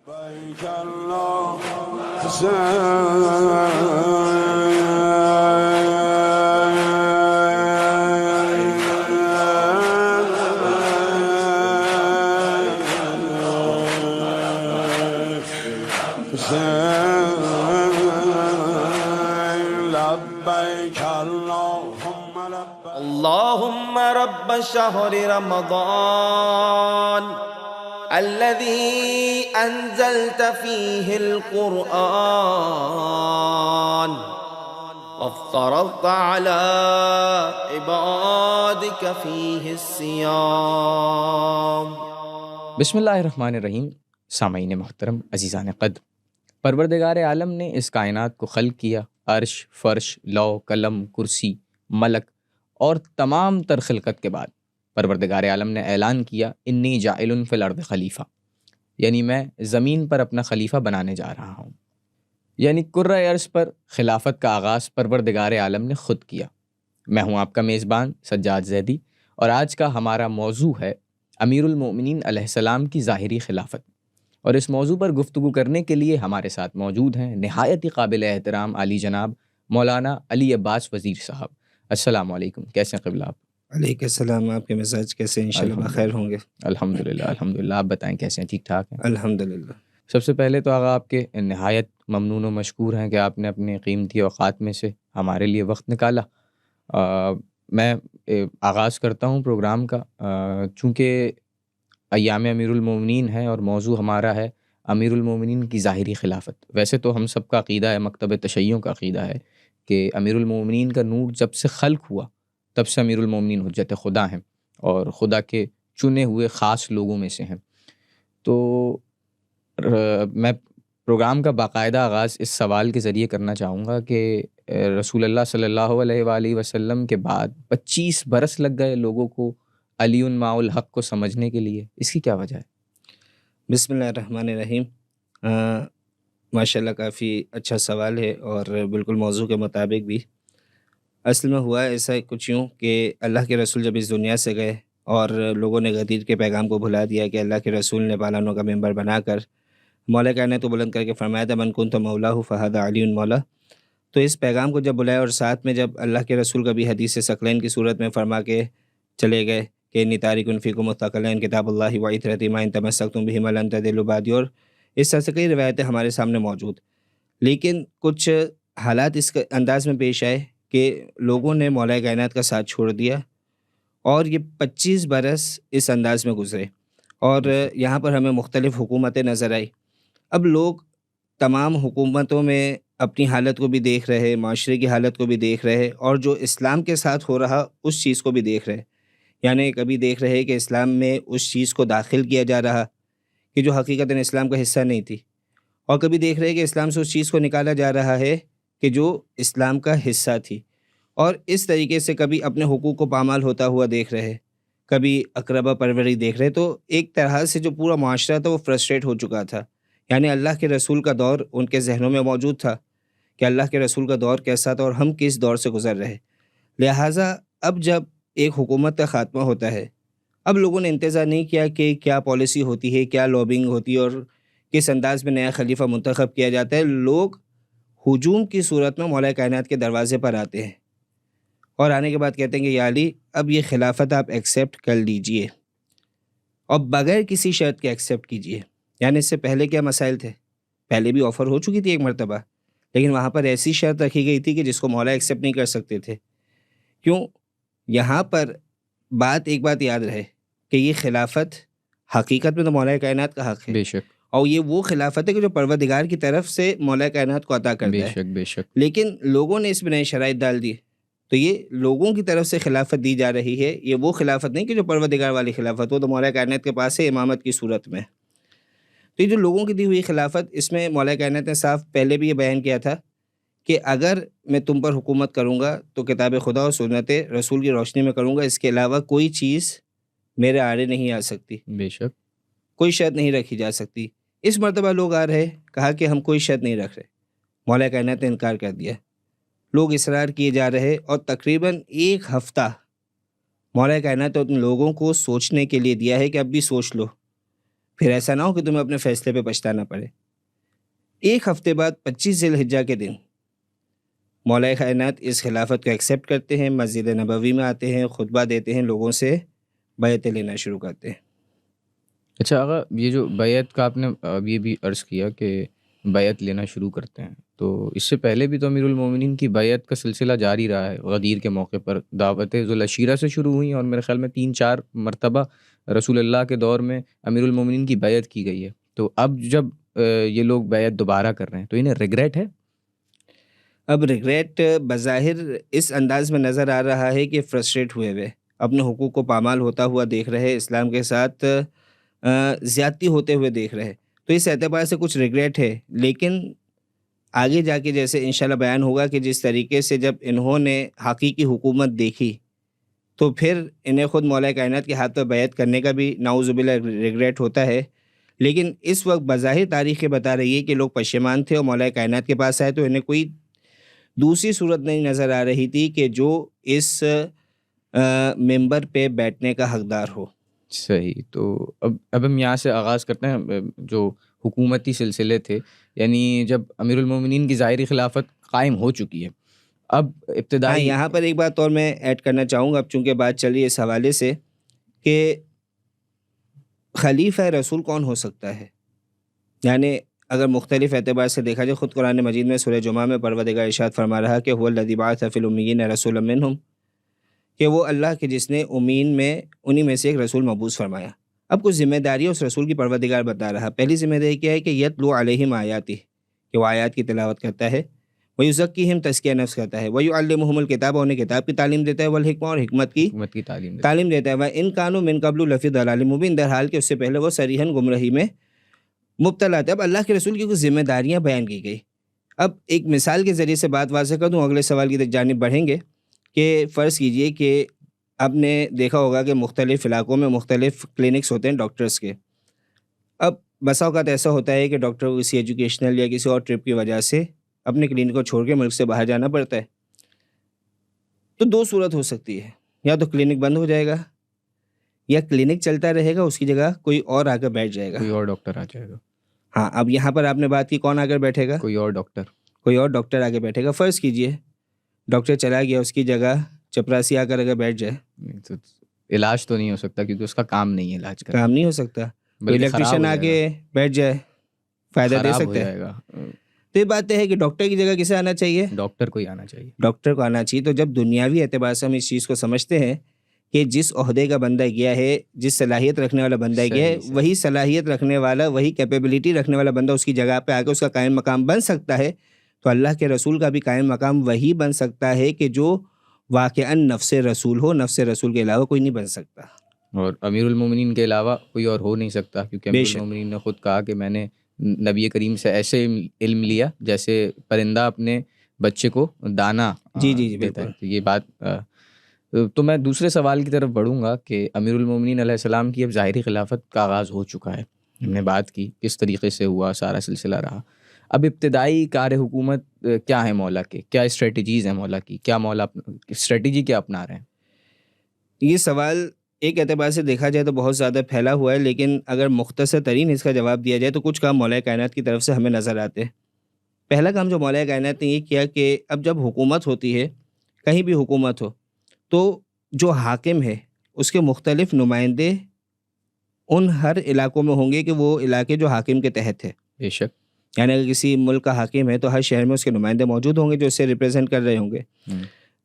لبيك اللهم اللهم رب شهر رمضان الذي أنزلت فيه القرآن وافترضت على عبادك فيه الصيام. بسم اللہ الرحمن الرحیم. سامعین محترم، عزیزان قدر، پروردگار عالم نے اس کائنات کو خلق کیا. عرش، فرش، لوح، قلم، کرسی، ملک اور تمام تر خلقت کے بعد پروردگار عالم نے اعلان کیا انی جاعل فی الارض خلیفہ، یعنی میں زمین پر اپنا خلیفہ بنانے جا رہا ہوں. یعنی کرۂ ارض پر خلافت کا آغاز پروردگار عالم نے خود کیا. میں ہوں آپ کا میزبان سجاد زیدی، اور آج کا ہمارا موضوع ہے امیر المومنین علیہ السلام کی ظاہری خلافت. اور اس موضوع پر گفتگو کرنے کے لیے ہمارے ساتھ موجود ہیں نہایت ہی قابل احترام عالی جناب مولانا علی عباس وزیر صاحب. السلام علیکم، کیسے ہیں قبلہ آپ؟ علیکم السلام. آپ کے مزاج کیسے ہیں؟ انشاءاللہ بخیر ہوں گے. الحمدللہ. آپ بتائیں کیسے ہیں؟ ٹھیک ٹھاک ہیں؟ الحمدللہ. سب سے پہلے تو آقا آپ کے نہایت ممنون و مشکور ہیں کہ آپ نے اپنے قیمتی اوقات میں سے ہمارے لیے وقت نکالا. میں آغاز کرتا ہوں پروگرام کا. چونکہ ایام امیر المومنین ہے اور موضوع ہمارا ہے امیر المومنین کی ظاہری خلافت. ویسے تو ہم سب کا عقیدہ ہے، مکتب تشیع کا عقیدہ ہے کہ امیر المومنین کا نور جب سے خلق ہوا تب سے امیر المومنین حجت خدا ہیں اور خدا کے چنے ہوئے خاص لوگوں میں سے ہیں. تو میں پروگرام کا باقاعدہ آغاز اس سوال کے ذریعے کرنا چاہوں گا کہ رسول اللہ صلی اللہ علیہ وآلہ وسلم کے بعد 25 برس لگ گئے لوگوں کو علی ماء الحق کو سمجھنے کے لیے، اس کی کیا وجہ ہے؟ بسم اللہ الرحمن الرحیم. ماشاءاللہ کافی اچھا سوال ہے اور بالکل موضوع کے مطابق بھی. اصل میں ہوا ایسا کچھ یوں کہ اللہ کے رسول جب اس دنیا سے گئے اور لوگوں نے غدیر کے پیغام کو بھلا دیا کہ اللہ کے رسول نے پالانوں کا ممبر بنا کر مولا کائنات کو بلند کر کے فرمایا تھا من کنت مولاہ فہذا علی مولا. تو اس پیغام کو جب بلایا اور ساتھ میں جب اللہ کے رسول کا بھی حدیث ثقلین کی صورت میں فرما کے چلے گئے کہ انی تارک فیکم الثقلین کتاب اللہ و عترتی ما ان تمسکتم بہما لن تضلوا بعدی، اور اس طرح سے کئی روایتیں ہمارے سامنے موجود. لیکن کچھ حالات اس انداز میں پیش آئے کہ لوگوں نے مولا کائنات کا ساتھ چھوڑ دیا اور یہ 25 برس اس انداز میں گزرے اور یہاں پر ہمیں مختلف حکومتیں نظر آئی. اب لوگ تمام حکومتوں میں اپنی حالت کو بھی دیکھ رہے، معاشرے کی حالت کو بھی دیکھ رہے اور جو اسلام کے ساتھ ہو رہا اس چیز کو بھی دیکھ رہے. یعنی کبھی دیکھ رہے کہ اسلام میں اس چیز کو داخل کیا جا رہا کہ جو حقیقتاً اسلام کا حصہ نہیں تھی، اور کبھی دیکھ رہے کہ اسلام سے اس چیز کو نکالا جا رہا ہے کہ جو اسلام کا حصہ تھی. اور اس طریقے سے کبھی اپنے حقوق کو پامال ہوتا ہوا دیکھ رہے، کبھی اقربا پروری دیکھ رہے. تو ایک طرح سے جو پورا معاشرہ تھا وہ فرسٹریٹ ہو چکا تھا. یعنی اللہ کے رسول کا دور ان کے ذہنوں میں موجود تھا کہ اللہ کے رسول کا دور کیسا تھا اور ہم کس دور سے گزر رہے. لہٰذا اب جب ایک حکومت کا خاتمہ ہوتا ہے، اب لوگوں نے انتظار نہیں کیا کہ کیا پالیسی ہوتی ہے، کیا لابنگ ہوتی ہے اور کس انداز میں نیا خلیفہ منتخب کیا جاتا ہے. لوگ ہجوم کی صورت میں مولا کائنات کے دروازے پر آتے ہیں اور آنے کے بعد کہتے ہیں کہ یا علی اب یہ خلافت آپ ایکسیپٹ کر لیجئے اور بغیر کسی شرط کے ایکسیپٹ کیجئے. یعنی اس سے پہلے کیا مسائل تھے؟ پہلے بھی آفر ہو چکی تھی ایک مرتبہ، لیکن وہاں پر ایسی شرط رکھی گئی تھی کہ جس کو مولا ایکسیپٹ نہیں کر سکتے تھے. کیوں؟ یہاں پر ایک بات یاد رہے کہ یہ خلافت حقیقت میں تو مولا کائنات کا حق ہے، بے شک، اور یہ وہ خلافت ہے کہ جو پروردگار کی طرف سے مولا کائنات کو عطا کرتا ہے. بے شک. لیکن لوگوں نے اس میں نئے شرائط ڈال دی. تو یہ لوگوں کی طرف سے خلافت دی جا رہی ہے، یہ وہ خلافت نہیں کہ جو پروردگار والی خلافت وہ تو مولا کائنات کے پاس ہے امامت کی صورت میں. تو یہ جو لوگوں کی دی ہوئی خلافت، اس میں مولا کائنات نے صاف پہلے بھی یہ بیان کیا تھا کہ اگر میں تم پر حکومت کروں گا تو کتاب خدا اور سنت رسول کی روشنی میں کروں گا، اس کے علاوہ کوئی چیز میرے آڑے نہیں آ سکتی، بے شک، کوئی شرط نہیں رکھی جا سکتی. اس مرتبہ لوگ آ رہے، کہا کہ ہم کوئی شرط نہیں رکھ رہے. مولا کائنات نے انکار کر دیا. لوگ اصرار کیے جا رہے اور تقریباً 1 ہفتہ مولا کائنات نے ان لوگوں کو سوچنے کے لیے دیا ہے کہ اب بھی سوچ لو. پھر ایسا نہ ہو کہ تمہیں اپنے فیصلے پہ پچھتانا پڑے۔ ایک ہفتے بعد 25 ذی الحجہ کے دن مولا کائنات اس خلافت کو ایکسیپٹ کرتے ہیں، مسجد نبوی میں آتے ہیں، خطبہ دیتے ہیں، لوگوں سے بیعتیں لینا شروع کرتے ہیں۔ اچھا آقا، یہ جو بیعت کا آپ نے ابھی بھی عرض کیا کہ بیعت لینا شروع کرتے ہیں، تو اس سے پہلے بھی تو امیر المومنین کی بیعت کا سلسلہ جاری رہا ہے۔ غدیر کے موقع پر دعوت ذوالعشیرہ سے شروع ہوئی اور میرے خیال میں 3-4 مرتبہ رسول اللہ کے دور میں امیر المومنین کی بیعت کی گئی ہے۔ تو اب جب یہ لوگ بیعت دوبارہ کر رہے ہیں تو انہیں ریگریٹ ہے؟ اب ریگریٹ بظاہر اس انداز میں نظر آ رہا ہے کہ فرسٹریٹ ہوئے ہوئے، اپنے حقوق کو پامال ہوتا ہوا دیکھ رہے، اسلام کے ساتھ زیادتی ہوتے ہوئے دیکھ رہے، تو اس اعتبار سے کچھ ریگریٹ ہے۔ لیکن آگے جا کے جیسے انشاءاللہ بیان ہوگا کہ جس طریقے سے جب انہوں نے حقیقی حکومت دیکھی تو پھر انہیں خود مولا کائنات کے ہاتھ پہ بیعت کرنے کا بھی نعوذ باللہ ریگریٹ ہوتا ہے۔ لیکن اس وقت بظاہر تاریخ یہ بتا رہی ہے کہ لوگ پشیمان تھے اور مولا کائنات کے پاس آئے تو انہیں کوئی دوسری صورت نہیں نظر آ رہی تھی کہ جو اس ممبر پہ بیٹھنے کا حقدار ہو۔ صحیح، تو اب ہم یہاں سے آغاز کرتے ہیں جو حکومتی سلسلے تھے، یعنی جب امیر المومنین کی ظاہری خلافت قائم ہو چکی ہے، اب ابتدائی یہاں پر ایک بات اور میں ایڈ کرنا چاہوں گا، اب چونکہ بات چل رہی ہے اس حوالے سے کہ خلیفہ رسول کون ہو سکتا ہے، یعنی اگر مختلف اعتبار سے دیکھا جائے، خود قرآن مجید میں سورہ جمعہ میں پروردگار ارشاد فرما رہا کہ هو الذی بعث فی الامیین رسولا منہم، کہ وہ اللہ کے جس نے امین میں انہی میں سے ایک رسول مبعوث فرمایا۔ اب کچھ ذمہ داری اس رسول کی پروردگار بتا رہا۔ پہلی ذمہ داری کیا ہے کہ یتلو علیہم آیاتہ، کہ وہ آیات کی تلاوت کرتا ہے، ویزکیہم، تزکیہ نفس کرتا ہے، ویعلمہم الکتاب، انہیں کتاب کی تعلیم دیتا ہے، والحکمہ، اور حکمت کی تعلیم دیتا ہے، وان کانوا من قبل لفی ضلال مبین، در حال کہ اس سے پہلے وہ صریحاً گمراہی میں مبتلا تھے۔ اب اللہ کے رسول کی کچھ ذمہ داریاں بیان کی گئی۔ اب ایک مثال کے ذریعے سے بات واضح کر دوں، اگلے سوال کی جانب بڑھیں گے کہ فرض کیجئے کہ آپ نے دیکھا ہوگا کہ مختلف علاقوں میں مختلف کلینکس ہوتے ہیں ڈاکٹرز کے۔ اب بسا اوقات ایسا ہوتا ہے کہ ڈاکٹر کو کسی ایجوکیشنل یا کسی اور ٹرپ کی وجہ سے اپنے کلینک کو چھوڑ کے ملک سے باہر جانا پڑتا ہے، تو دو صورت ہو سکتی ہے، یا تو کلینک بند ہو جائے گا، یا کلینک چلتا رہے گا، اس کی جگہ کوئی اور آ کر بیٹھ جائے گا، کوئی اور ڈاکٹر آ جائے گا۔ ہاں، اب یہاں پر آپ نے بات کی کون آ کر بیٹھے گا؟ کوئی اور ڈاکٹر آگے بیٹھے گا۔ فرض کیجئے ڈاکٹر چلا گیا، اس کی جگہ چپراسی آ کر اگر بیٹھ جائے، تو علاج تو نہیں ہو سکتا کیونکہ اس کا کام نہیں ہے علاج کرنا، کام نہیں ہو سکتا۔ الیکٹریشین آ کے بیٹھ جائے، فائدہ دے سکتا ہے۔ تو یہ بات ہے کہ ڈاکٹر کی جگہ کسے آنا چاہیے؟ ڈاکٹر کو ہی آنا چاہیے، ڈاکٹر کو آنا چاہیے۔ تو جب دنیاوی اعتبار سے ہم اس چیز کو سمجھتے ہیں کہ جس عہدے کا بندہ گیا ہے، جس صلاحیت رکھنے والا بندہ گیا ہے، وہی صلاحیت رکھنے والا، وہی کیپیبلٹی رکھنے والا بندہ اس کی جگہ پہ آ کے اس کا قائم مقام بن سکتا ہے، تو اللہ کے رسول کا بھی قائم مقام وہی بن سکتا ہے کہ جو واقعاً نفس رسول ہو۔ نفس رسول کے علاوہ کوئی نہیں بن سکتا، اور امیر المومنین کے علاوہ کوئی اور ہو نہیں سکتا، کیونکہ امیر المومنین نے خود کہا کہ میں نے نبی کریم سے ایسے علم لیا جیسے پرندہ اپنے بچے کو دانا دیتا ہے۔ تو یہ بات، تو میں دوسرے سوال کی طرف بڑھوں گا کہ امیر المومنین علیہ السلام کی اب ظاہری خلافت کا آغاز ہو چکا ہے، ہم نے بات کی کس طریقے سے ہوا، سارا سلسلہ رہا۔ اب ابتدائی کار حکومت کیا ہے مولا کے، کیا اسٹریٹجیز ہیں مولا کی، کیا مولا اسٹریٹجی کیا اپنا رہے ہیں؟ یہ سوال ایک اعتبار سے دیکھا جائے تو بہت زیادہ پھیلا ہوا ہے، لیکن اگر مختصر ترین اس کا جواب دیا جائے تو کچھ کام مولا کائنات کی طرف سے ہمیں نظر آتے ہیں۔ پہلا کام جو مولا کائنات نے یہ کیا کہ اب جب حکومت ہوتی ہے، کہیں بھی حکومت ہو، تو جو حاکم ہے اس کے مختلف نمائندے ان ہر علاقوں میں ہوں گے کہ وہ علاقے جو حاکم کے تحت ہے۔ بے شک، یعنی اگر کسی ملک کا حاکم ہے تو ہر شہر میں اس کے نمائندے موجود ہوں گے جو اسے ریپرزینٹ کر رہے ہوں گے۔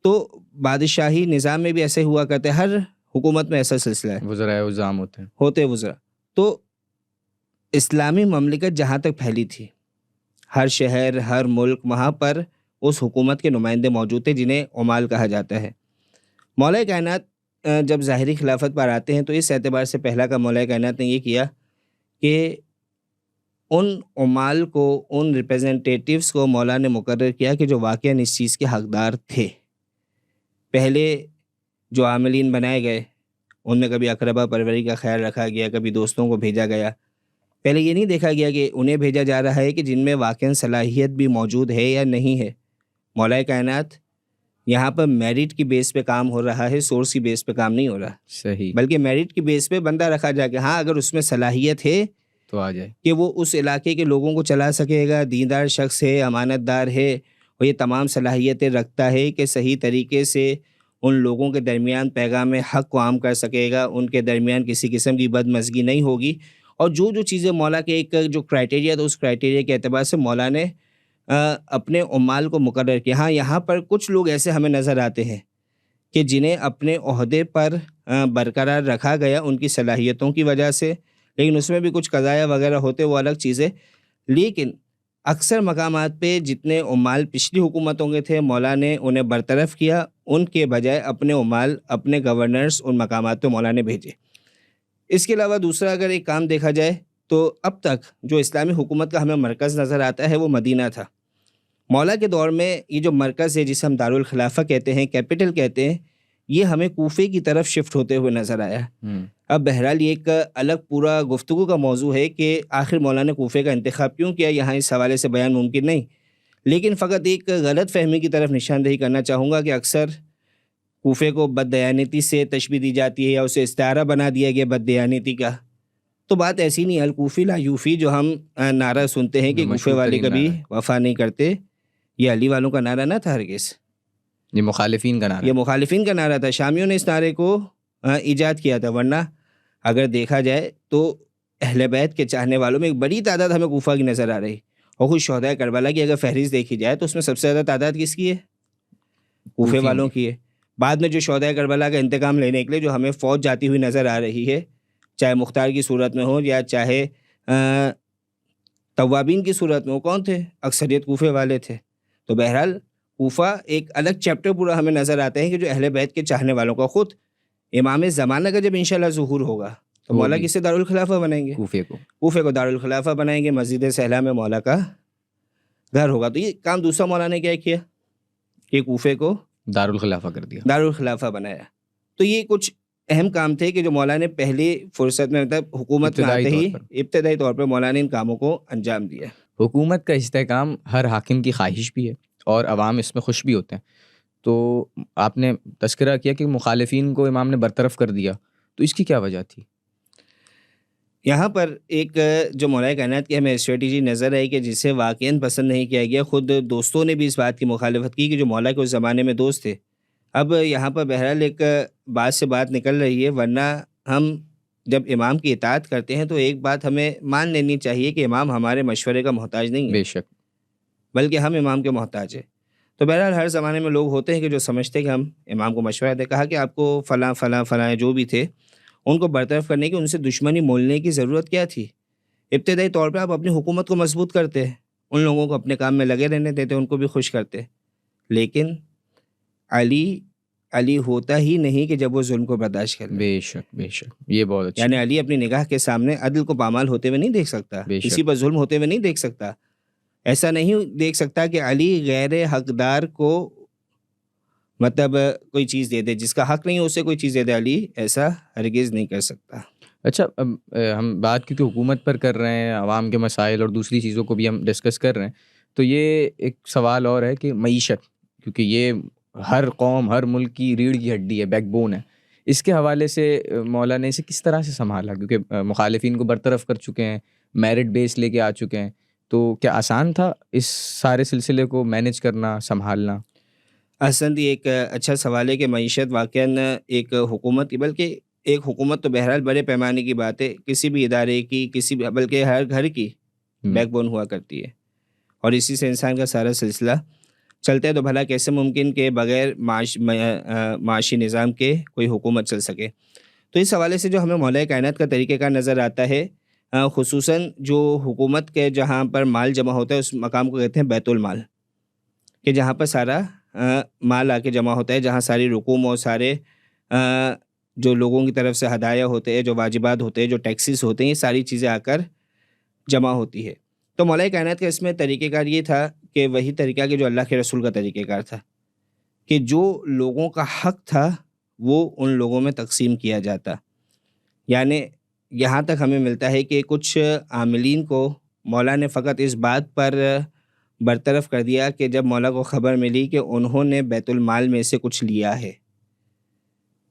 تو بادشاہی نظام میں بھی ایسے ہوا کرتے، ہر حکومت میں ایسا سلسلہ ہے، وزرائے عظام ہوتے وزراء۔ تو اسلامی مملکت جہاں تک پھیلی تھی، ہر شہر، ہر ملک، وہاں پر اس حکومت کے نمائندے موجود تھے جنہیں عمال کہا جاتا ہے۔ مولا کائنات جب ظاہری خلافت پر آتے ہیں تو اس اعتبار سے پہلا کا مولا کائنات نے یہ کیا کہ ان عمال کو، ان ریپرزنٹیٹیوز کو مولا نے مقرر کیا کہ جو واقعاً اس چیز کے حقدار تھے۔ پہلے جو عاملین بنائے گئے ان میں کبھی اقربا پروری کا خیال رکھا گیا، کبھی دوستوں کو بھیجا گیا۔ پہلے یہ نہیں دیکھا گیا کہ انہیں بھیجا جا رہا ہے کہ جن میں واقعاً صلاحیت بھی موجود ہے یا نہیں ہے۔ مولا کائنات یہاں پر میرٹ کی بیس پہ کام ہو رہا ہے، سورس کی بیس پہ کام نہیں ہو رہا، صحیح، بلکہ میرٹ کی بیس پہ بندہ رکھا جا کے ہاں اگر اس میں صلاحیت ہے تو آ جائے کہ وہ اس علاقے کے لوگوں کو چلا سکے گا، دیندار شخص ہے، امانت دار ہے، اور یہ تمام صلاحیتیں رکھتا ہے کہ صحیح طریقے سے ان لوگوں کے درمیان پیغام حق کو عام کر سکے گا، ان کے درمیان کسی قسم کی بدمزگی نہیں ہوگی. اور جو چیزیں مولا کے ایک جو کرائٹیریا تھا، اس کرائٹیریا کے اعتبار سے مولا نے اپنے عمال کو مقرر کیا. ہاں، یہاں پر کچھ لوگ ایسے ہمیں نظر آتے ہیں کہ جنہیں اپنے عہدے پر برقرار رکھا گیا ان کی صلاحیتوں کی وجہ سے، لیکن اس میں بھی کچھ قضایا وغیرہ ہوتے، وہ الگ چیزیں. لیکن اکثر مقامات پہ جتنے عمال پچھلی حکومتوں کے تھے، مولا نے انہیں برطرف کیا، ان کے بجائے اپنے عمال، اپنے گورنرز ان مقامات پہ مولا نے بھیجے. اس کے علاوہ دوسرا اگر ایک کام دیکھا جائے تو اب تک جو اسلامی حکومت کا ہمیں مرکز نظر آتا ہے وہ مدینہ تھا. مولا کے دور میں یہ جو مرکز ہے جسے ہم دارالخلافہ کہتے ہیں، کیپٹل کہتے ہیں، یہ ہمیں کوفے کی طرف شفٹ ہوتے ہوئے نظر آیا. اب بہرحال یہ ایک الگ پورا گفتگو کا موضوع ہے کہ آخر مولا نے کوفے کا انتخاب کیوں کیا، یہاں اس حوالے سے بیان ممکن نہیں. لیکن فقط ایک غلط فہمی کی طرف نشاندہی کرنا چاہوں گا کہ اکثر کوفے کو بددیانتی سے تشبیہ دی جاتی ہے یا اسے استعارہ بنا دیا گیا بددیانتی کا. تو بات ایسی نہیں ہے. الکوفی لا یوفی جو ہم نعرہ سنتے ہیں کہ کوفے والے کبھی وفا نہیں کرتے، یہ علی والوں کا نعرہ نہ تھا ہرگز، یہ مخالفین کا نعرہ، یہ مخالفین کا نعرہ تھا. شامیوں نے اس نعرے کو ایجاد کیا تھا. ورنہ اگر دیکھا جائے تو اہل بیت کے چاہنے والوں میں ایک بڑی تعداد ہمیں کوفہ کی نظر آ رہی. اور خود شہداء کربلا کی اگر فہرست دیکھی جائے تو اس میں سب سے زیادہ تعداد کس کی ہے؟ کوفے والوں کی ہے. بعد میں جو شہداء کربلا کا انتقام لینے کے لیے جو ہمیں فوج جاتی ہوئی نظر آ رہی ہے، چاہے مختار کی صورت میں ہو یا چاہے توابین کی صورت میں ہو، کون تھے؟ اکثریت کوفے والے تھے. تو بہرحال کوفہ ایک الگ چیپٹر پورا ہمیں نظر آتا ہے کہ جو اہل بیت کے چاہنے والوں کا. خود امام زمانہ کا جب انشاءاللہ ظہور ہوگا تو مولا کسے دارالخلافہ بنائیں گے؟ کوفے کو دارالخلافہ بنائیں گے. مسجد سہلا میں مولا کا گھر ہوگا. تو یہ کام دوسرا مولا نے کیا کیا کہ کوفے کو دارالخلافہ کر دیا، دارالخلافہ بنایا. تو یہ کچھ اہم کام تھے کہ جو مولا نے پہلی فرصت میں، مطلب حکومت میں آتے ہی ابتدائی طور پر مولا نے ان کاموں کو انجام دیا. حکومت کا استحکام ہر حاکم کی خواہش بھی ہے اور عوام اس میں خوش بھی ہوتے ہیں. تو آپ نے تذکرہ کیا کہ مخالفین کو امام نے برطرف کر دیا، تو اس کی کیا وجہ تھی؟ یہاں پر ایک جو مولا کائنات کی ہمیں اسٹریٹجی نظر آئی کہ جسے واقعاً پسند نہیں کیا گیا. خود دوستوں نے بھی اس بات کی مخالفت کی کہ جو مولا کے اس زمانے میں دوست تھے. اب یہاں پر بہرحال ایک بات سے بات نکل رہی ہے، ورنہ ہم جب امام کی اطاعت کرتے ہیں تو ایک بات ہمیں مان لینی چاہیے کہ امام ہمارے مشورے کا محتاج نہیں ہے، بے شک، بلکہ ہم امام کے محتاج ہیں. تو بہرحال ہر زمانے میں لوگ ہوتے ہیں کہ جو سمجھتے ہیں کہ ہم امام کو مشورہ دے. کہا کہ آپ کو فلاں فلاں فلاں جو بھی تھے ان کو برطرف کرنے کی، ان سے دشمنی مولنے کی ضرورت کیا تھی؟ ابتدائی طور پہ آپ اپنی حکومت کو مضبوط کرتے، ان لوگوں کو اپنے کام میں لگے رہنے دیتے، ان کو بھی خوش کرتے. لیکن علی ہوتا ہی نہیں کہ جب وہ ظلم کو برداشت کرے. بے شک بے شک، یہ بہت اچھا. یعنی علی اپنی نگاہ کے سامنے عدل کو پامال ہوتے ہوئے نہیں دیکھ سکتا، کسی پر ظلم ہوتے ہوئے نہیں دیکھ سکتا. ایسا نہیں دیکھ سکتا کہ علی غیر حقدار کو مطلب کوئی چیز دے دے، جس کا حق نہیں ہے اسے کوئی چیز دے دے. علی ایسا ہرگز نہیں کر سکتا. اچھا، اب ہم بات کیونکہ حکومت پر کر رہے ہیں، عوام کے مسائل اور دوسری چیزوں کو بھی ہم ڈسکس کر رہے ہیں، تو یہ ایک سوال اور ہے کہ معیشت، کیونکہ یہ ہر قوم، ہر ملک کی ریڑھ کی ہڈی ہے، بیک بون ہے. اس کے حوالے سے مولا نے اسے کس طرح سے سنبھالا؟ کیونکہ مخالفین کو برطرف کر چکے ہیں، میرٹ بیس لے کے آ چکے ہیں، تو کیا آسان تھا اس سارے سلسلے کو مینیج کرنا، سنبھالنا؟ احسن، یہ ایک اچھا سوال ہے کہ معیشت واقعاً ایک حکومت کی، بلکہ ایک حکومت تو بہرحال بڑے پیمانے کی بات ہے، کسی بھی ادارے کی، کسی بھی، بلکہ ہر گھر کی بیک بون ہوا کرتی ہے، اور اسی سے انسان کا سارا سلسلہ چلتا ہے. تو بھلا کیسے ممکن کہ بغیر معاشی نظام کے کوئی حکومت چل سکے؟ تو اس حوالے سے جو ہمیں مولا کائنات کا طریقہ کار نظر آتا ہے، خصوصاً جو حکومت کے جہاں پر مال جمع ہوتا ہے اس مقام کو کہتے ہیں بیت المال، کہ جہاں پر سارا مال آ کے جمع ہوتا ہے، جہاں ساری رقوم اور سارے جو لوگوں کی طرف سے ہدایہ ہوتے ہیں، جو واجبات ہوتے ہیں، جو ٹیکسز ہوتے ہیں، یہ ساری چیزیں آ کر جمع ہوتی ہے. تو مولا کائنات کا اس میں طریقہ کار یہ تھا کہ وہی طریقہ کہ جو اللہ کے رسول کا طریقہ کار تھا، کہ جو لوگوں کا حق تھا وہ ان لوگوں میں تقسیم کیا جاتا. یعنی یہاں تک ہمیں ملتا ہے کہ کچھ عاملین کو مولا نے فقط اس بات پر برطرف کر دیا کہ جب مولا کو خبر ملی کہ انہوں نے بیت المال میں سے کچھ لیا ہے،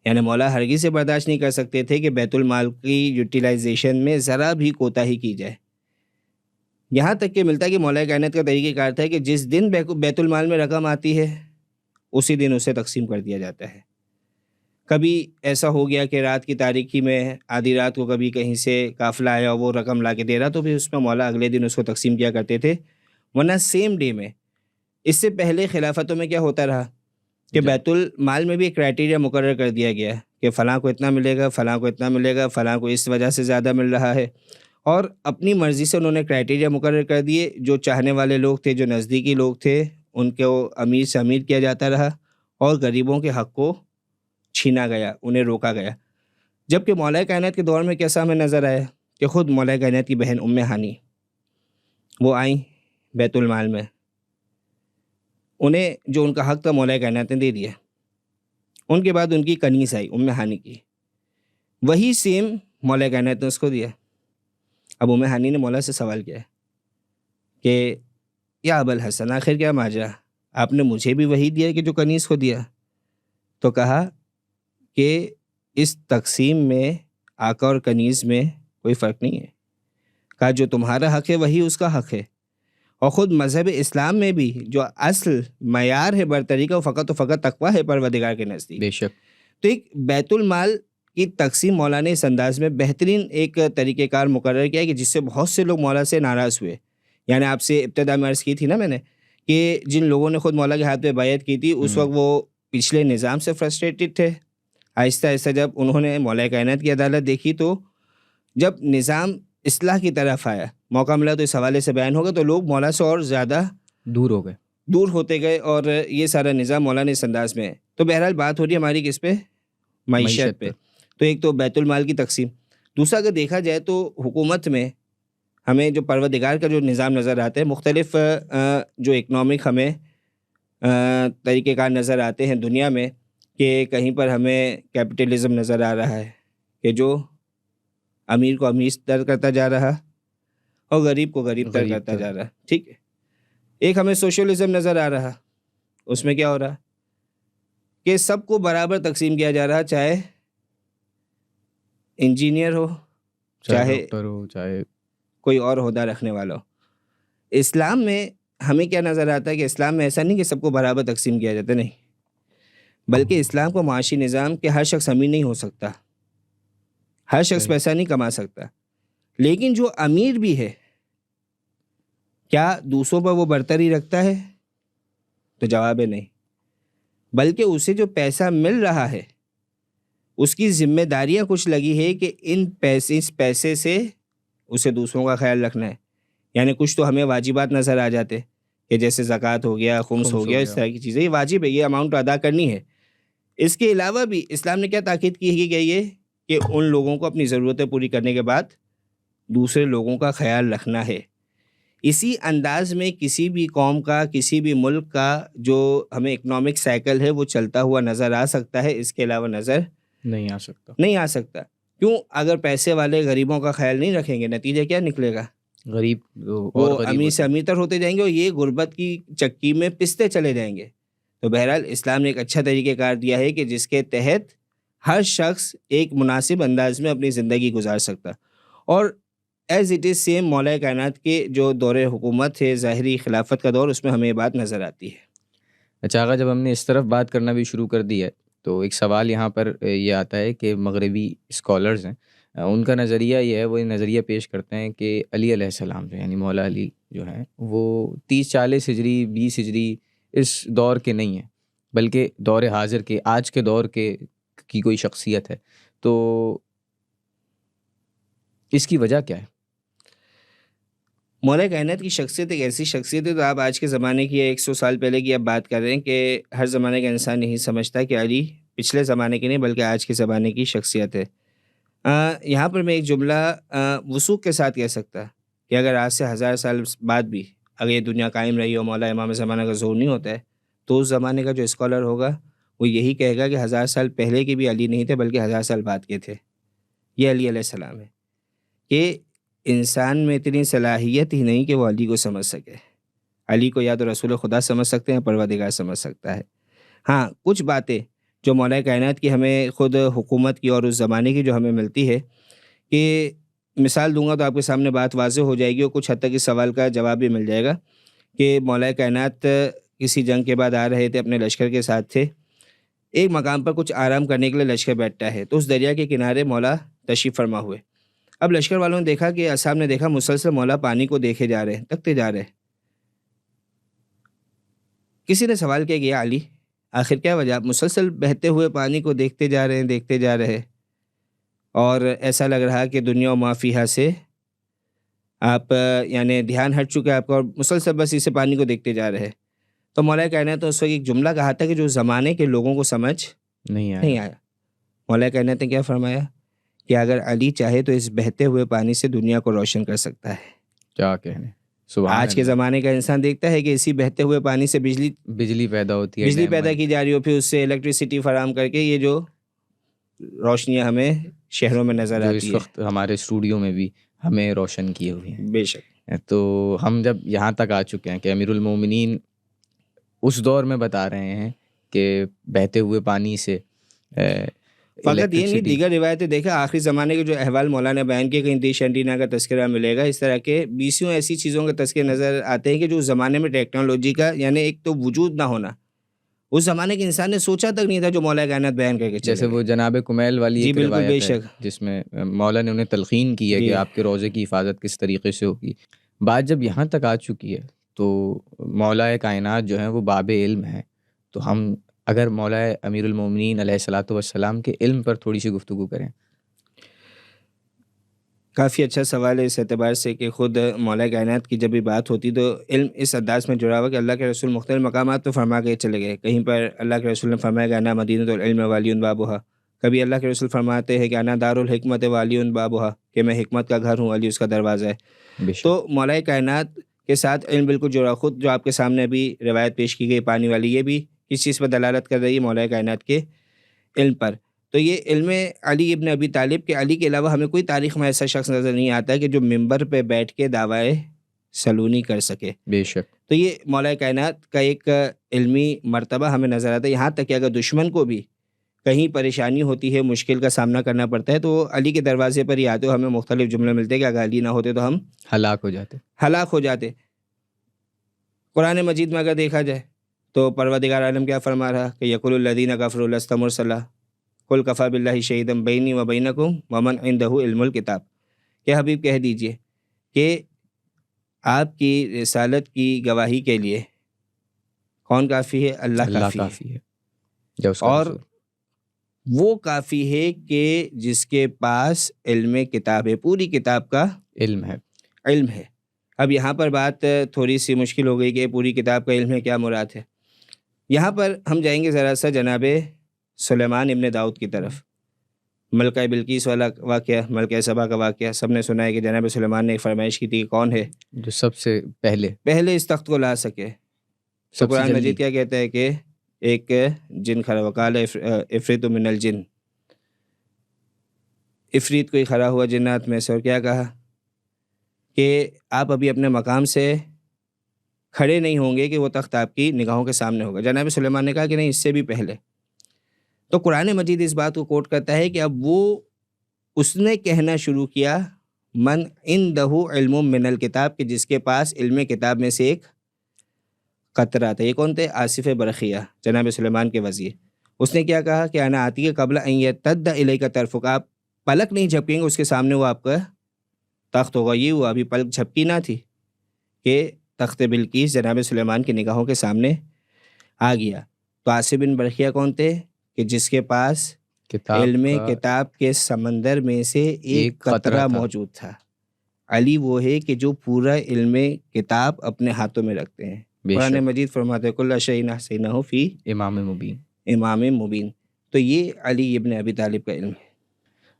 یعنی مولا ہرگز سے برداشت نہیں کر سکتے تھے کہ بیت المال کی یوٹیلائزیشن میں ذرا بھی کوتاہی کی جائے. یہاں تک کہ ملتا ہے کہ مولا کائنات کا طریقہ کار تھا کہ جس دن بیت المال میں رقم آتی ہے اسی دن اسے تقسیم کر دیا جاتا ہے. کبھی ایسا ہو گیا کہ رات کی تاریکی میں آدھی رات کو کبھی کہیں سے قافلہ آیا اور وہ رقم لا کے دے رہا تو پھر اس میں مولا اگلے دن اس کو تقسیم کیا کرتے تھے. ورنہ سیم ڈے میں اس سے پہلے خلافتوں میں کیا ہوتا رہا کہ بیت المال میں بھی ایک کرائٹیریا مقرر کر دیا گیا کہ فلاں کو اتنا ملے گا، فلاں کو اتنا ملے گا، فلاں کو اس وجہ سے زیادہ مل رہا ہے، اور اپنی مرضی سے انہوں نے کرائٹیریا مقرر کر دیے. جو چاہنے والے لوگ تھے، جو نزدیکی لوگ تھے، ان کو امیر سے امیر کیا جاتا رہا اور غریبوں کے حق کو چھینا گیا، انہیں روکا گیا. جبکہ مولا کائنات کے دور میں کیسا ہمیں نظر آیا کہ خود مولا کائنات کی بہن ام ہانی وہ آئیں بیت المال میں، انہیں جو ان کا حق تھا مولا کائنات نے دے دیا. ان کے بعد ان کی کنیز آئی ام ہانی کی، وہی سیم مولا کائنات نے اس کو دیا. اب ام ہانی نے مولا سے سوال کیا کہ یا ابا الحسن، آخر کیا ماجرا، آپ نے مجھے بھی وہی دیا کہ جو کنیز کو دیا؟ تو کہا کہ اس تقسیم میں آقا اور کنیز میں کوئی فرق نہیں ہے. کہا جو تمہارا حق ہے وہی اس کا حق ہے، اور خود مذہب اسلام میں بھی جو اصل معیار ہے برتری کا وہ فقط و فقط تقویٰ ہے پروردگار کے نزدیک. بے شک. تو ایک بیت المال کی تقسیم مولا نے اس انداز میں بہترین ایک طریقہ کار مقرر کیا کہ جس سے بہت سے لوگ مولا سے ناراض ہوئے. یعنی آپ سے ابتدا میں عرض کی تھی نا میں نے کہ جن لوگوں نے خود مولا کے ہاتھ پہ بیعت کی تھی اس وقت وہ پچھلے نظام سے فرسٹریٹڈ تھے. آہستہ آہستہ جب انہوں نے مولا کائنات کی عدالت دیکھی تو جب نظام اصلاح کی طرف آیا، موقع ملا تو اس حوالے سے بیان ہوگا، تو لوگ مولا سے اور زیادہ دور ہوتے گئے اور یہ سارا نظام مولا نے اس انداز میں ہے. تو بہرحال بات ہو رہی ہے ہماری کس پہ؟ معیشت پہ. تو ایک تو بیت المال کی تقسیم، دوسرا اگر دیکھا جائے تو حکومت میں ہمیں جو پروردگار کا جو نظام نظر آتا ہے، مختلف جو اکنامک ہمیں طریقہ کار نظر آتے ہیں دنیا میں، کہ کہیں پر ہمیں کیپٹلزم نظر آ رہا ہے کہ جو امیر کو امیر تر کرتا جا رہا اور غریب کو غریب تر کرتا جا رہا. ٹھیک ہے. ایک ہمیں سوشلزم نظر آ رہا، اس میں کیا ہو رہا کہ سب کو برابر تقسیم کیا جا رہا، چاہے انجینئر ہو، چاہے ڈاکٹر ہو، چاہے کوئی اور عہدہ رکھنے والا ہو. اسلام میں ہمیں کیا نظر آتا ہے کہ اسلام میں ایسا نہیں کہ سب کو برابر تقسیم کیا جاتا، نہیں، بلکہ اسلام کو معاشی نظام کہ ہر شخص امیر نہیں ہو سکتا، ہر شخص پیسہ نہیں کما سکتا، لیکن جو امیر بھی ہے کیا دوسروں پر وہ برتری رکھتا ہے؟ تو جواب ہے نہیں، بلکہ اسے جو پیسہ مل رہا ہے اس کی ذمہ داریاں کچھ لگی ہے کہ اس پیسے سے اسے دوسروں کا خیال رکھنا ہے. یعنی کچھ تو ہمیں واجبات نظر آ جاتے کہ جیسے زکوٰۃ ہو گیا، خمس ہو گیا، اس طرح کی چیزیں، یہ واجب ہے، یہ اماؤنٹ ادا کرنی ہے. اس کے علاوہ بھی اسلام نے کیا تاکید کی ہے کہ یہ کہ ان لوگوں کو اپنی ضرورتیں پوری کرنے کے بعد دوسرے لوگوں کا خیال رکھنا ہے. اسی انداز میں کسی بھی قوم کا، کسی بھی ملک کا جو ہمیں اکنامک سائیکل ہے وہ چلتا ہوا نظر آ سکتا ہے، اس کے علاوہ نظر نہیں آ سکتا. کیوں؟ اگر پیسے والے غریبوں کا خیال نہیں رکھیں گے، نتیجہ کیا نکلے گا؟ غریب وہ امیر سے امیر تر ہوتے جائیں گے اور یہ غربت کی چکی میں پستے چلے جائیں گے. تو بہرحال اسلام نے ایک اچھا طریقہ کار دیا ہے کہ جس کے تحت ہر شخص ایک مناسب انداز میں اپنی زندگی گزار سکتا. اور ایز اٹ از سیم مولا کائنات کے جو دور حکومت ہے، ظاہری خلافت کا دور، اس میں ہمیں یہ بات نظر آتی ہے. اچھا آقا، جب ہم نے اس طرف بات کرنا بھی شروع کر دی ہے تو ایک سوال یہاں پر یہ آتا ہے کہ مغربی اسکالرز ہیں، ان کا نظریہ یہ ہے، وہ نظریہ پیش کرتے ہیں کہ علی علیہ السلام جو یعنی مولا علی جو ہیں وہ 30-40 ہجری 20 ہجری اس دور کے نہیں ہیں، بلکہ دور حاضر کے، آج کے دور کے کی کوئی شخصیت ہے. تو اس کی وجہ کیا ہے؟ مولا کائنات کی شخصیت ایک ایسی شخصیت ہے، تو آپ آج کے زمانے کی 100 سال پہلے کی آپ بات کر رہے ہیں کہ ہر زمانے کا انسان یہی سمجھتا ہے کہ علی پچھلے زمانے کی نہیں بلکہ آج کے زمانے کی شخصیت ہے. یہاں پر میں ایک جملہ وثوق کے ساتھ کہہ سکتا کہ اگر آج سے 1000 سال بعد بھی اگر یہ دنیا قائم رہی اور مولا امام زمانہ کا ظہور نہیں ہوتا ہے تو اس زمانے کا جو اسکالر ہوگا وہ یہی کہے گا کہ 1000 سال پہلے کے بھی علی نہیں تھے بلکہ 1000 سال بعد کے تھے. یہ علی علیہ السلام ہے کہ انسان میں اتنی صلاحیت ہی نہیں کہ وہ علی کو سمجھ سکے. علی کو یا تو رسول خدا سمجھ سکتے ہیں، پروردگار سمجھ سکتا ہے. ہاں، کچھ باتیں جو مولا کائنات کی ہمیں خود حکومت کی اور اس زمانے کی جو ہمیں ملتی ہے، کہ مثال دوں گا تو آپ کے سامنے بات واضح ہو جائے گی اور کچھ حد تک اس سوال کا جواب بھی مل جائے گا کہ مولا کائنات کسی جنگ کے بعد آ رہے تھے، اپنے لشکر کے ساتھ تھے، ایک مقام پر کچھ آرام کرنے کے لیے لشکر بیٹھتا ہے، تو اس دریا کے کنارے مولا تشریف فرما ہوئے. اب لشکر والوں نے دیکھا کہ اصحاب نے دیکھا مسلسل مولا پانی کو دیکھے جا رہے ہیں، تکتے جا رہے ہیں. کسی نے سوال کیا کہ یا علی، آخر کیا وجہ، آپ مسلسل بہتے ہوئے پانی کو دیکھتے جا رہے ہیں اور ایسا لگ رہا کہ دنیا و ما فیہا سے آپ یعنی دھیان ہٹ چکا ہے آپ کا اور مسلسل بس اسے پانی کو دیکھتے جا رہے ہیں. تو مولا کائنات نے اس وقت ایک جملہ کہا تھا کہ جو زمانے کے لوگوں کو سمجھ نہیں آیا. مولا کائنات نے کیا فرمایا کہ اگر علی چاہے تو اس بہتے ہوئے پانی سے دنیا کو روشن کر سکتا ہے. کیا کہنے، سبحان آج کے اللہ. زمانے کا انسان دیکھتا ہے کہ اسی بہتے ہوئے پانی سے بجلی پیدا ہوتی ہے، بجلی ڈیم پیدا بنتے کی جا رہی ہو، پھر اس سے الیکٹریسٹی فراہم کر کے یہ جو روشنیاں ہمیں شہروں میں نظر جو اس آتی وقت ہمارے اسٹوڈیو میں بھی ہمیں روشن کیے ہوئے ہیں. بے شک. تو ہم جب یہاں تک آ چکے ہیں کہ امیر المومنین اس دور میں بتا رہے ہیں کہ بہتے ہوئے پانی سے فقط یہ نہیں، دیگر روایتیں دیکھا آخری زمانے کے جو احوال مولانا بیان کیے، کہیں ڈش اینٹینا کا تذکرہ ملے گا، اس طرح کے بیسیوں ایسی چیزوں کے تذکرے نظر آتے ہیں کہ جو اس زمانے میں ٹیکنالوجی کا یعنی ایک تو وجود نہ ہونا، اس زمانے کے انسان نے سوچا تک نہیں تھا جو مولا کائنات بیان کر کے چلے جیسے گئے. وہ جناب کمیل والی جی ایک بالکل، بے روایت ہے شک. جس میں مولا نے انہیں تلقین کی ہے جی. کہ آپ کے روزے کی حفاظت کس طریقے سے ہوگی. بات جب یہاں تک آ چکی ہے تو مولا کائنات جو ہیں وہ باب علم ہیں، تو ہم اگر مولا امیر المومنین علیہ الصلاۃ والسلام کے علم پر تھوڑی سی گفتگو کریں. کافی اچھا سوال ہے اس اعتبار سے کہ خود مولا کائنات کی جب بھی بات ہوتی تو علم اس انداز میں جڑا ہوا کہ اللہ کے رسول مختلف مقامات پہ فرما کے چلے گئے. کہیں پر اللہ کے رسول نے فرمایا کہ انا مدینۃ العلم والی بابھا، کبھی اللہ کے رسول فرماتے ہیں کہ انا دار الحکمت والی بابھا، کہ میں حکمت کا گھر ہوں، علی اس کا دروازہ ہے. تو مولا کائنات کے ساتھ علم بالکل جڑا. خود جو آپ کے سامنے ابھی روایت پیش کی گئی پانی والی، یہ بھی کس چیز پر دلالت کر رہی ہے؟ مولا کائنات کے علم پر. تو یہ علم علی ابن ابی طالب کے، علی کے علاوہ ہمیں کوئی تاریخ میں ایسا شخص نظر نہیں آتا کہ جو ممبر پہ بیٹھ کے دعوی سلونی کر سکے. بے شک. تو یہ مولا کائنات کا ایک علمی مرتبہ ہمیں نظر آتا ہے. یہاں تک کہ اگر دشمن کو بھی کہیں پریشانی ہوتی ہے، مشکل کا سامنا کرنا پڑتا ہے، تو علی کے دروازے پر ہی آتے ہو. ہمیں مختلف جملے ملتے ہیں کہ اگر علی نہ ہوتے تو ہم ہلاک ہو جاتے. قرآن مجید میں اگر دیکھا جائے تو پروردگار عالم کیا فرما رہا کہ یقول الذین کفروا لست مرسلا قل کفی باللہ شہیدا بینی و بینکم ومن عندہ علم الکتاب، کہ حبیب کہہ دیجئے کہ آپ کی رسالت کی گواہی کے لیے کون کافی ہے؟ اللہ کافی ہے. اور وہ کافی ہے کہ جس کے پاس علم کتاب ہے، پوری کتاب کا علم ہے. اب یہاں پر بات تھوڑی سی مشکل ہو گئی کہ پوری کتاب کا علم ہے، کیا مراد ہے؟ یہاں پر ہم جائیں گے ذرا سا جناب سلیمان ابن داؤد کی طرف. ملکہ بلقیس والا واقعہ، ملکہ سبا کا واقعہ سب نے سنا ہے کہ جناب سلیمان نے ایک فرمائش کی تھی کہ کون ہے جو سب سے پہلے اس تخت کو لا سکے. تو قرآن مجید کیا کہتا ہے کہ ایک جن کھڑا، وقال عفریت من الجن، عفریت کوئی کھڑا ہوا جنات میں سے، اور کیا کہا کہ آپ ابھی اپنے مقام سے کھڑے نہیں ہوں گے کہ وہ تخت آپ کی نگاہوں کے سامنے ہوگا. جناب سلیمان نے کہا کہ نہیں، اس سے بھی پہلے. تو قرآن مجید اس بات کو کوٹ کرتا ہے کہ اب وہ اس نے کہنا شروع کیا من عندہ علم من الکتاب، کہ جس کے پاس علم کتاب میں سے ایک قطرہ تھا. یہ کون تھے؟ آصف برخیہ، جناب سلیمان کے وزیر. اس نے کیا کہا کہ انا آتی قبل ان یرتد الیک طرفک، آپ پلک نہیں جھپکیں گے اس کے سامنے وہ آپ کا تخت ہوگا. یہ ہوا ابھی پلک جھپکی نہ تھی کہ تخت بلقیس جناب سلیمان کی نگاہوں کے سامنے آ گیا. تو آصف بن برخیہ کون تھے؟ کہ جس کے پاس علم کتاب کے سمندر میں سے ایک قطرہ موجود تھا. علی وہ ہے کہ جو پورا علم کتاب اپنے ہاتھوں میں رکھتے ہیں. قرآن مجید فرماتے ہیں کل شیء احصیناہ فی امام مبین. تو یہ علی ابن ابی طالب کا علم ہے.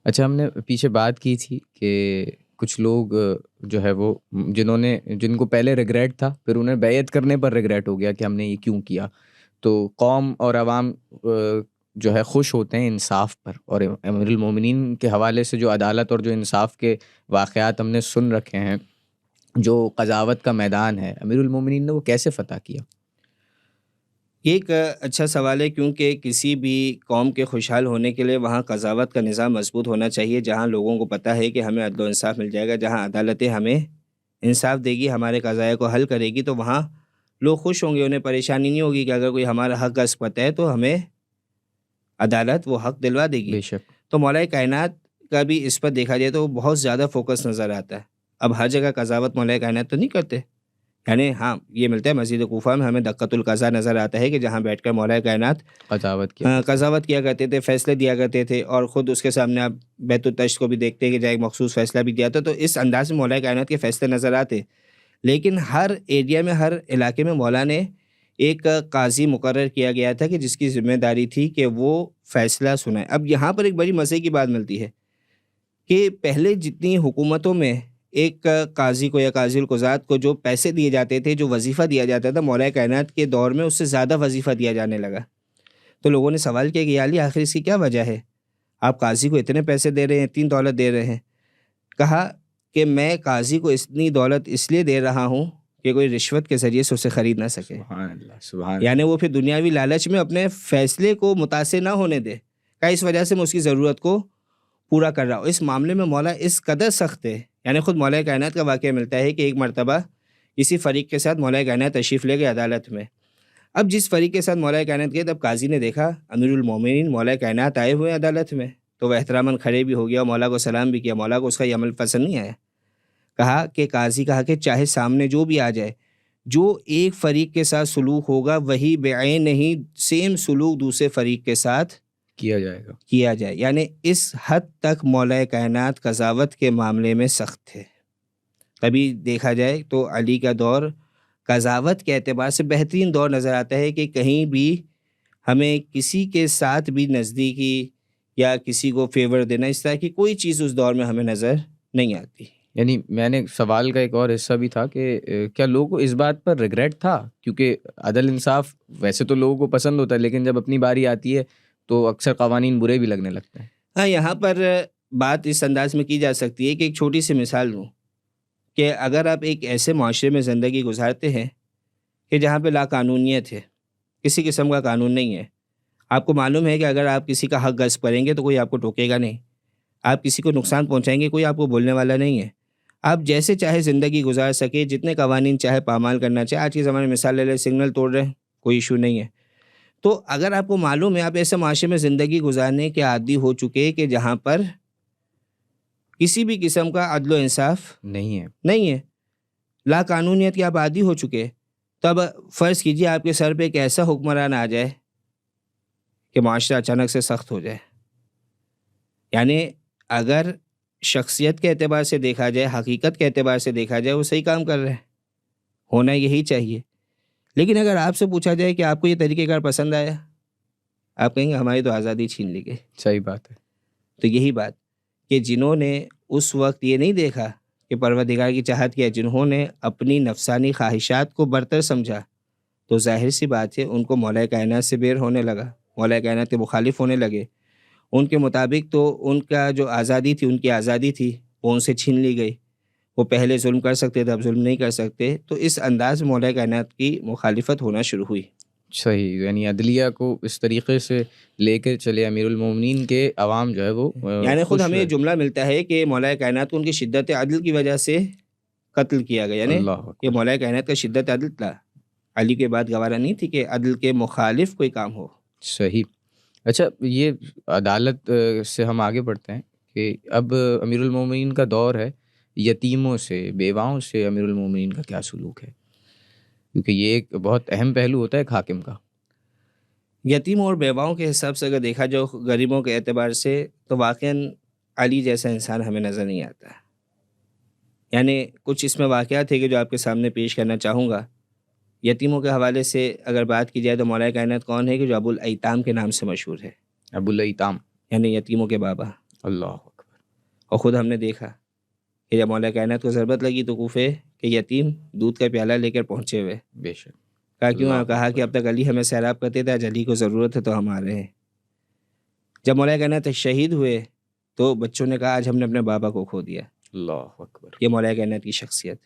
اچھا، ہم نے پیچھے بات کی تھی کہ کچھ لوگ جو ہے وہ جن کو پہلے ریگریٹ تھا، پھر انہیں بیعت کرنے پر ریگریٹ ہو گیا کہ ہم نے یہ کیوں کیا. تو قوم اور عوام جو ہے خوش ہوتے ہیں انصاف پر، اور امیر المومنین کے حوالے سے جو عدالت اور جو انصاف کے واقعات ہم نے سن رکھے ہیں، جو قضاوت کا میدان ہے، امیر المومنین نے وہ کیسے فتح کیا؟ یہ ایک اچھا سوال ہے، کیونکہ کسی بھی قوم کے خوشحال ہونے کے لیے وہاں قضاوت کا نظام مضبوط ہونا چاہیے، جہاں لوگوں کو پتہ ہے کہ ہمیں عدل و انصاف مل جائے گا، جہاں عدالتیں ہمیں انصاف دے گی، ہمارے قضایا کو حل کرے گی، تو وہاں لوگ خوش ہوں گے، انہیں پریشانی نہیں ہوگی کہ اگر کوئی ہمارا حق غصب کرتا ہے تو ہمیں عدالت وہ حق دلوا دے گی۔ بے شک تو مولا کائنات کا بھی اس پر دیکھا جائے تو بہت زیادہ فوکس نظر آتا ہے۔ اب ہر جگہ قضاوت مولا کائنات تو نہیں کرتے، یعنی ہاں یہ ملتا ہے مسجد کوفہ میں ہمیں دقۃ القضاء نظر آتا ہے کہ جہاں بیٹھ کر مولا کائنات قضاوت کیا کرتے تھے، فیصلے دیا کرتے تھے، اور خود اس کے سامنے آپ بیت التشت کو بھی دیکھتے ہیں کہ جہاں ایک مخصوص فیصلہ بھی دیا تھا، تو اس انداز میں مولا کائنات کے فیصلے نظر آتے۔ لیکن ہر ایریا میں، ہر علاقے میں مولا نے ایک قاضی مقرر کیا گیا تھا کہ جس کی ذمہ داری تھی کہ وہ فیصلہ سنائے۔ اب یہاں پر ایک بڑی مزے کی بات ملتی ہے کہ پہلے جتنی حکومتوں میں ایک قاضی کو یا قاضی القضات کو جو پیسے دیے جاتے تھے، جو وظیفہ دیا جاتا تھا، مولا کائنات کے دور میں اس سے زیادہ وظیفہ دیا جانے لگا۔ تو لوگوں نے سوال کیا کہ یا علی آخر اس کی کیا وجہ ہے، آپ قاضی کو اتنے پیسے دے رہے ہیں، اتنی دولت دے رہے ہیں؟ کہا کہ میں قاضی کو اتنی دولت اس لیے دے رہا ہوں کہ کوئی رشوت کے ذریعے سے اسے خرید نہ سکے، سبحان اللہ سبحان یعنی وہ پھر دنیاوی لالچ میں اپنے فیصلے کو متاثر نہ ہونے دے۔ کہا اس وجہ سے میں اس کی ضرورت کو پورا کر رہا ہوں۔ اس معاملے میں مولا اس قدر سخت ہے، یعنی خود مولا کائنات کا واقعہ ملتا ہے کہ ایک مرتبہ اسی فریق کے ساتھ مولا کائنات تشریف لے گئے عدالت میں۔ اب جس فریق کے ساتھ مولا کائنات گئے، تب قاضی نے دیکھا امیر المومنین مولا کائنات آئے ہوئے عدالت میں، تو وہ احتراماً کھڑے بھی ہو گیا اور مولا کو سلام بھی کیا۔ مولا کو اس کا یہ عمل پسند نہیں آیا۔ کہا کہ قاضی کہا کہ چاہے سامنے جو بھی آ جائے، جو ایک فریق کے ساتھ سلوک ہوگا وہی بعین نہیں سیم سلوک دوسرے فریق کے ساتھ کیا جائے گا، کیا جائے، یعنی اس حد تک مولا کائنات قضاوت کے معاملے میں سخت تھے۔ تبھی دیکھا جائے تو علی کا دور قضاوت کے اعتبار سے بہترین دور نظر آتا ہے کہ کہیں بھی ہمیں کسی کے ساتھ بھی نزدیکی یا کسی کو فیور دینا، اس طرح کی کوئی چیز اس دور میں ہمیں نظر نہیں آتی۔ یعنی میں نے سوال کا ایک اور حصہ بھی تھا کہ کیا لوگوں کو اس بات پر ریگریٹ تھا، کیونکہ عدل انصاف ویسے تو لوگوں کو پسند ہوتا ہے، لیکن جب اپنی باری آتی ہے تو اکثر قوانین برے بھی لگنے لگتے ہیں۔ ہاں، یہاں پر بات اس انداز میں کی جا سکتی ہے کہ ایک چھوٹی سی مثال دوں کہ اگر آپ ایک ایسے معاشرے میں زندگی گزارتے ہیں کہ جہاں پہ لا قانونیت ہے، کسی قسم کا قانون نہیں ہے، آپ کو معلوم ہے کہ اگر آپ کسی کا حق غصب کریں گے تو کوئی آپ کو ٹوکے گا نہیں، آپ کسی کو نقصان پہنچائیں گے کوئی آپ کو بولنے والا نہیں ہے، آپ جیسے چاہے زندگی گزار سکے، جتنے قوانین چاہے پامال کرنا چاہے، آج کے زمانے میں مثال لے لیں، سگنل توڑ رہے ہیں کوئی ایشو نہیں ہے۔ تو اگر آپ کو معلوم ہے آپ ایسے معاشرے میں زندگی گزارنے کے عادی ہو چکے کہ جہاں پر کسی بھی قسم کا عدل و انصاف نہیں ہے، لا قانونیت کے آپ عادی ہو چکے، تو اب فرض کیجیے آپ کے سر پہ ایک ایسا حکمران آ جائے کہ معاشرہ اچانک سے سخت ہو جائے۔ یعنی اگر شخصیت کے اعتبار سے دیکھا جائے، حقیقت کے اعتبار سے دیکھا جائے، وہ صحیح کام کر رہے ہیں، ہونا یہی چاہیے۔ لیکن اگر آپ سے پوچھا جائے کہ آپ کو یہ طریقہ کار پسند آیا، آپ کہیں گے ہماری تو آزادی چھین لی گئی۔ صحیح بات ہے۔ تو یہی بات کہ جنہوں نے اس وقت یہ نہیں دیکھا کہ پروردگار کی چاہت کیا، جنہوں نے اپنی نفسانی خواہشات کو برتر سمجھا، تو ظاہر سی بات ہے ان کو مولا کائنات سے بیر ہونے لگا، مولا کائنات کے مخالف ہونے لگے۔ ان کے مطابق تو ان کا جو آزادی تھی، ان کی آزادی تھی، وہ ان سے چھین لی گئی۔ وہ پہلے ظلم کر سکتے تھے، اب ظلم نہیں کر سکتے، تو اس انداز میں مولا کائنات کی مخالفت ہونا شروع ہوئی۔ صحیح، یعنی عدلیہ کو اس طریقے سے لے کے چلے امیر المومنین کے عوام جو ہے وہ یعنی خود ہمیں یہ جملہ ملتا ہے کہ مولا کائنات کو ان کی شدت عدل کی وجہ سے قتل کیا گیا، یعنی یہ مولا کائنات کا شدت عدل تھا۔ علی کے بعد گوارہ نہیں تھی کہ عدل کے مخالف کوئی کام ہو۔ صحیح۔ اچھا، یہ عدالت سے ہم آگے بڑھتے ہیں کہ اب امیر المومنین کا دور ہے، یتیموں سے، بیواؤں سے امیر المومنین کا کیا سلوک ہے؟ کیونکہ یہ ایک بہت اہم پہلو ہوتا ہے ایک حاکم کا۔ یتیموں اور بیواؤں کے حساب سے اگر دیکھا جو غریبوں کے اعتبار سے، تو واقعاً علی جیسا انسان ہمیں نظر نہیں آتا۔ یعنی کچھ اس میں واقعات ہے کہ جو آپ کے سامنے پیش کرنا چاہوں گا۔ یتیموں کے حوالے سے اگر بات کی جائے تو مولا کائنات کون ہے کہ جو ابو الایتام کے نام سے مشہور ہے؟ ابو الایتام یعنی یتیموں کے بابا۔ اللہ اکبر۔ اور خود ہم نے دیکھا کہ جب مولا کائنات کو ضربت لگی تو کوفے کہ یتیم دودھ کا پیالہ لے کر پہنچے ہوئے، بے شک۔ کہا کیوں؟ کہا کہ اب تک علی ہمیں سیراب کرتے تھے، آج علی کو ضرورت ہے تو ہم آ رہے ہیں۔ جب مولا کائنات شہید ہوئے تو بچوں نے کہا آج ہم نے اپنے بابا کو کھو دیا۔ اللہ اکبر۔ یہ مولا کائنات کی شخصیت۔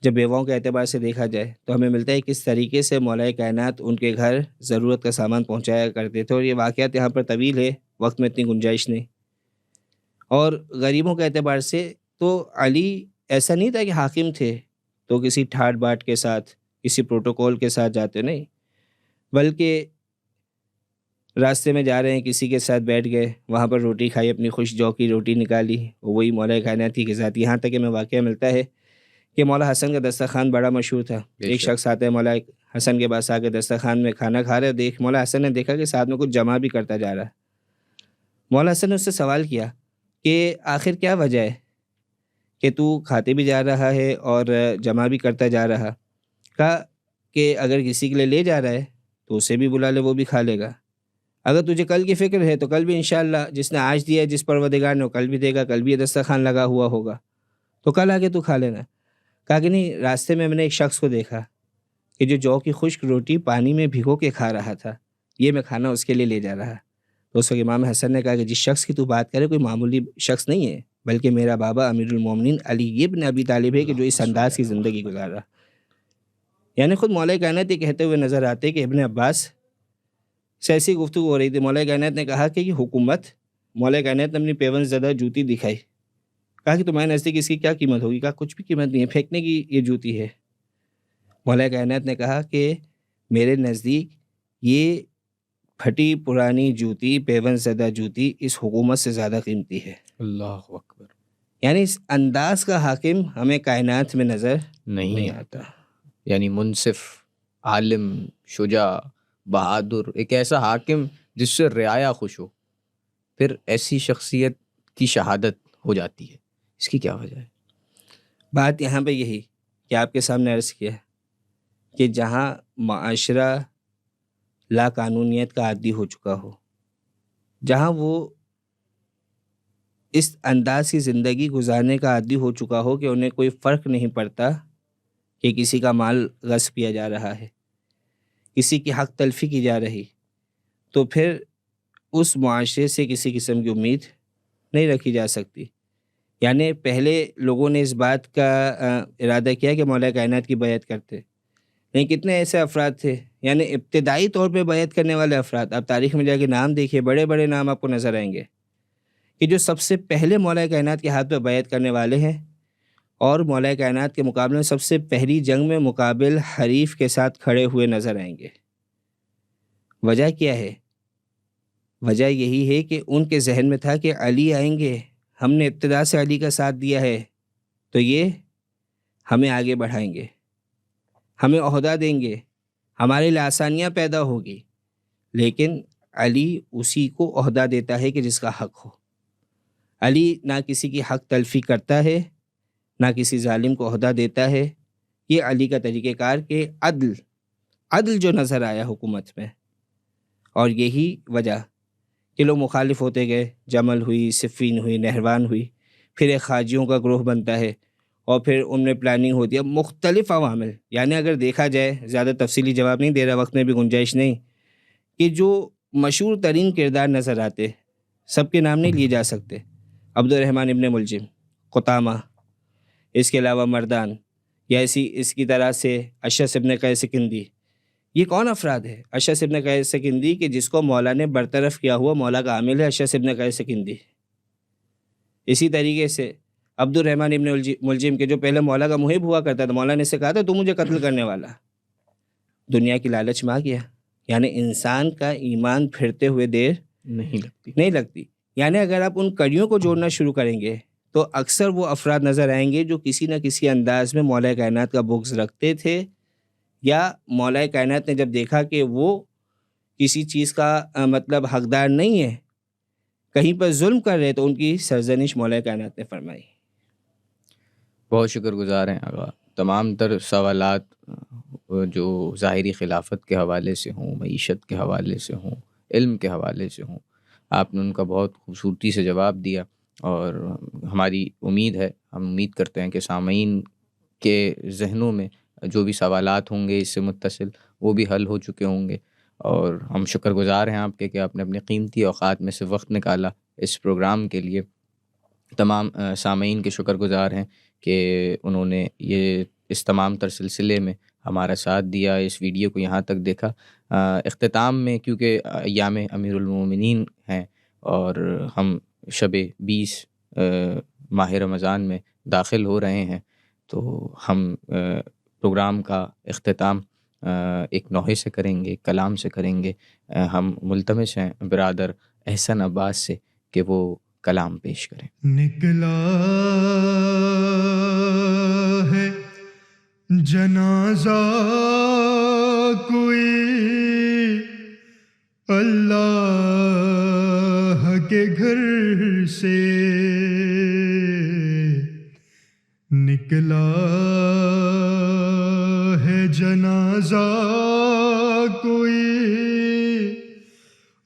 جب بیواؤں کے اعتبار سے دیکھا جائے تو ہمیں ملتا ہے کس طریقے سے مولا کائنات ان کے گھر ضرورت کا سامان پہنچایا کرتے تھے، اور یہ واقعات یہاں پر طویل ہے، وقت میں اتنی گنجائش نہیں۔ اور غریبوں کے اعتبار سے تو علی ایسا نہیں تھا کہ حاکم تھے تو کسی ٹھاٹ باٹ کے ساتھ، کسی پروٹوکول کے ساتھ جاتے، نہیں، بلکہ راستے میں جا رہے ہیں کسی کے ساتھ بیٹھ گئے، وہاں پر روٹی کھائی، اپنی خوش جو کی روٹی نکالی، وہی مولا کائنات کے ساتھ۔ یہاں تک کہ میں واقعہ ملتا ہے کہ مولا حسن کا دسترخوان بڑا مشہور تھا۔ ایک شخص آتا ہے مولا حسن کے پاس، آ کے دسترخوان میں کھانا کھا رہے، دیکھ مولا حسن نے دیکھا کہ ساتھ میں کچھ جمع بھی کرتا جا رہا ہے۔ مولا حسن نے اس سے سوال کیا کہ آخر کیا وجہ ہے کہ تو کھاتے بھی جا رہا ہے اور جمع بھی کرتا جا رہا؟ کہا کہ اگر کسی کے لیے لے جا رہا ہے تو اسے بھی بلا لے، وہ بھی کھا لے گا۔ اگر تجھے کل کی فکر ہے تو کل بھی انشاءاللہ جس نے آج دیا ہے، جس پروردگار نے، وہ کل بھی دے گا، کل بھی یہ دسترخوان لگا ہوا ہوگا، تو کل آ کے تو کھا لینا۔ کہا کہ نہیں، راستے میں نے ایک شخص کو دیکھا کہ جو کی خشک روٹی پانی میں بھگو کے کھا رہا تھا، یہ میں کھانا اس کے لیے لے جا رہا۔ تو اس وقت امام حسن نے کہا کہ جس شخص کی تو بات کرے کوئی معمولی شخص نہیں ہے، بلکہ میرا بابا امیر المومنین علی ابن ابی طالب ہے کہ جو اس انداز کی زندگی گزار رہا۔ یعنی خود مولا کائنات یہ کہتے ہوئے نظر آتے کہ ابن عباس سے ایسی گفتگو ہو رہی تھی، مولا کائنات نے کہا کہ یہ حکومت، مولا کائنات نے اپنی پیون زدہ جوتی دکھائی، کہا کہ تمہارے نزدیک اس کی کیا قیمت ہوگی؟ کہا کچھ بھی قیمت نہیں ہے، پھینکنے کی یہ جوتی ہے۔ مولا کائنات نے کہا کہ میرے نزدیک یہ پھٹی پرانی جوتی، پیون زدہ جوتی اس حکومت سے زیادہ قیمتی ہے۔ اللہ اکبر۔ یعنی اس انداز کا حاکم ہمیں کائنات میں نظر نہیں آتا۔ یعنی منصف، عالم، شجاع، بہادر، ایک ایسا حاکم جس سے رعایا خوش ہو، پھر ایسی شخصیت کی شہادت ہو جاتی ہے، اس کی کیا وجہ ہے؟ بات یہاں پہ یہی کہ آپ کے سامنے عرض کیا ہے کہ جہاں معاشرہ لا قانونیت کا عادی ہو چکا ہو، جہاں وہ اس انداز کی زندگی گزارنے کا عادی ہو چکا ہو کہ انہیں کوئی فرق نہیں پڑتا کہ کسی کا مال غصب کیا جا رہا ہے، کسی کی حق تلفی کی جا رہی، تو پھر اس معاشرے سے کسی قسم کی امید نہیں رکھی جا سکتی۔ یعنی پہلے لوگوں نے اس بات کا ارادہ کیا کہ مولا کائنات کی بیعت کرتے، لیکن کتنے ایسے افراد تھے، یعنی ابتدائی طور پہ بیعت کرنے والے افراد، آپ تاریخ میں جا کے نام دیکھیے، بڑے بڑے نام آپ کو نظر آئیں گے کہ جو سب سے پہلے مولا کائنات کے ہاتھ پہ بیعت کرنے والے ہیں، اور مولا کائنات کے مقابلے میں سب سے پہلی جنگ میں مقابل حریف کے ساتھ کھڑے ہوئے نظر آئیں گے۔ وجہ کیا ہے؟ وجہ یہی ہے کہ ان کے ذہن میں تھا کہ علی آئیں گے، ہم نے ابتدا سے علی کا ساتھ دیا ہے تو یہ ہمیں آگے بڑھائیں گے، ہمیں عہدہ دیں گے، ہمارے لیے آسانیاں پیدا ہوگی۔ لیکن علی اسی کو عہدہ دیتا ہے کہ جس کا حق ہو۔ علی نہ کسی کی حق تلفی کرتا ہے، نہ کسی ظالم کو عہدہ دیتا ہے۔ یہ علی کا طریقہ کار کہ عدل جو نظر آیا حکومت میں، اور یہی وجہ کہ لوگ مخالف ہوتے گئے، جمل ہوئی، صفین ہوئی، نہروان ہوئی، پھر ایک خواجیوں کا گروہ بنتا ہے، اور پھر ان میں پلاننگ ہوتی ہے، مختلف عوامل۔ یعنی اگر دیکھا جائے، زیادہ تفصیلی جواب نہیں دے رہا، وقت میں بھی گنجائش نہیں، کہ جو مشہور ترین کردار نظر آتے، سب کے نام نہیں لیے جا سکتے، عبد الرحمن ابن ملجم، قطامہ، اس کے علاوہ مردان، یا اس کی طرح سے اشعث ابن قیس کندی۔ یہ کون افراد ہے؟ اشعث ابن قیس کندی کہ جس کو مولا نے برطرف کیا ہوا مولا کا عامل ہے اشعث ابن قیس کندی۔ اسی طریقے سے عبد الرحمن ابن ملجم کے جو پہلے مولا کا محب ہوا کرتا تھا، مولا نے سے کہا تھا تو مجھے قتل کرنے والا، دنیا کی لالچ میں آ گیا۔ یعنی انسان کا ایمان پھرتے ہوئے دیر نہیں لگتی۔ یعنی اگر آپ ان کڑیوں کو جوڑنا شروع کریں گے تو اکثر وہ افراد نظر آئیں گے جو کسی نہ کسی انداز میں مولا کائنات کا بغض رکھتے تھے، یا مولا کائنات نے جب دیکھا کہ وہ کسی چیز کا مطلب حقدار نہیں ہے، کہیں پر ظلم کر رہے، تو ان کی سرزنش مولا کائنات نے فرمائی۔ بہت شکر گزار ہیں آقا۔ تمام تر سوالات جو ظاہری خلافت کے حوالے سے ہوں، معیشت کے حوالے سے ہوں، علم کے حوالے سے ہوں، آپ نے ان کا بہت خوبصورتی سے جواب دیا، اور ہماری امید ہے، ہم امید کرتے ہیں کہ سامعین کے ذہنوں میں جو بھی سوالات ہوں گے اس سے متصل، وہ بھی حل ہو چکے ہوں گے، اور ہم شکر گزار ہیں آپ کے کہ آپ نے اپنے قیمتی اوقات میں سے وقت نکالا اس پروگرام کے لیے۔ تمام سامعین کے شکر گزار ہیں کہ انہوں نے یہ اس تمام تر سلسلے میں ہمارا ساتھ دیا، اس ویڈیو کو یہاں تک دیکھا۔ اختتام میں کیونکہ ایام امیر المومنین ہیں اور ہم شب 20 ماہ رمضان میں داخل ہو رہے ہیں، تو ہم پروگرام کا اختتام ایک نوحے سے کریں گے، کلام سے کریں گے۔ ہم ملتمس ہیں برادر احسن عباس سے کہ وہ کلام پیش کریں۔ نکلا ہے جنازہ کوئی اللہ کے گھر سے، نکلا ہے جنازہ کوئی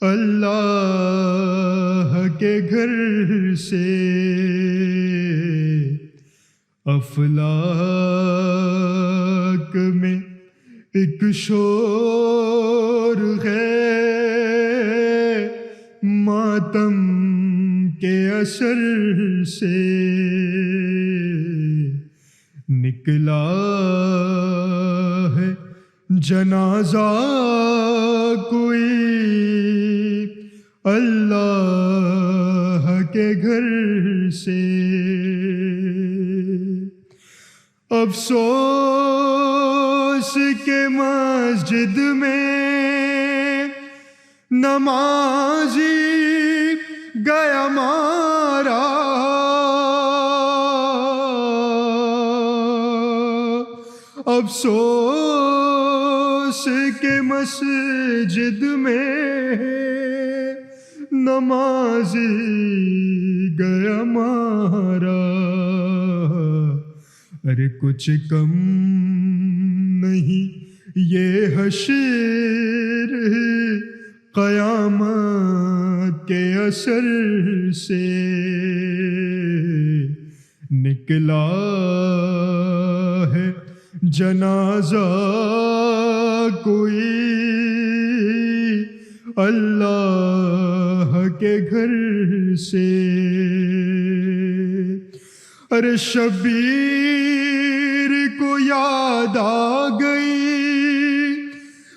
اللہ کے گھر سے، افلاک میں ایک شور ہے ماتم کے اثر سے، نکلا ہے جنازہ کوئی اللہ کے گھر سے، افسوس کے مسجد میں نمازی گیا مارا، افسوس کے مسجد میں نمازی گیا مارا، ارے کچھ کم نہیں یہ حشر قیامت کے اثر سے، نکلا ہے جنازہ کوئی اللہ کے گھر سے، ارے شبیر کو یاد آ گئی